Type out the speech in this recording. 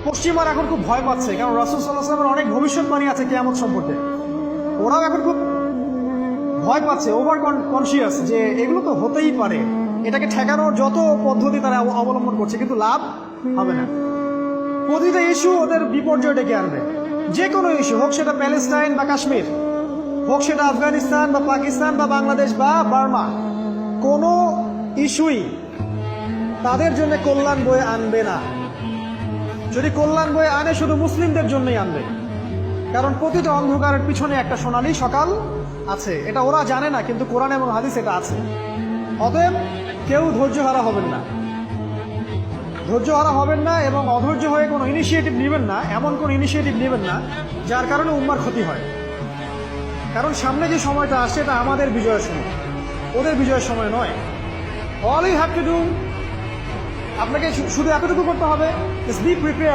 পশ্চিমারা এখন খুব ভয় পাচ্ছে, কারণ রাসূল সাল্লাল্লাহু আলাইহি ওয়াসাল্লামের অনেক ভবিষ্যৎবাণী আছে কিয়ামত সম্পর্কে। ওরাও এখন খুব ভয় পাচ্ছে, ওভার কনসিয়াস যে এগুলো তো হতেই পারে। এটাকে ঠেকানোর যত পদ্ধতি তারা অবলম্বন করছে, কিন্তু লাভ হবে না। প্রতিটা ইস্যু ওদের বিপর্যয় ডেকে আনবে। যে কোনো ইস্যু হোক, সেটা প্যালেস্টাইন বা কাশ্মীর, হোক সেটা আফগানিস্তান বা পাকিস্তান বা বাংলাদেশ বা বার্মা, কোনো ইস্যুই তাদের জন্য কল্যাণ বয়ে আনবে না। যদি কল্যাণ বয়ে আনে, শুধু মুসলিমদের জন্যই আনবে, কারণ প্রতিটা অন্ধকারের পিছনে একটা সোনালী সকাল আছে। এটা ওরা জানে না, কিন্তু কোরআন এবং হাদিস এটা আছে। অতএব কেউ ধৈর্যহারা হবেন না, ধৈর্যহারা হবেন না, এবং অধৈর্য হয়ে কোনো ইনিশিয়েটিভ নেবেন না, এমন কোনো ইনিশিয়েটিভ নেবেন না যার কারণে উম্মার ক্ষতি হয়। কারণ সামনে যে সময়টা আসছে, এটা আমাদের বিজয়ের সময়, ওদের বিজয়ের সময় নয়। All you have to do, আপনাকে শুধু এতটুকু করতে হবে, বি প্রিপেয়ার।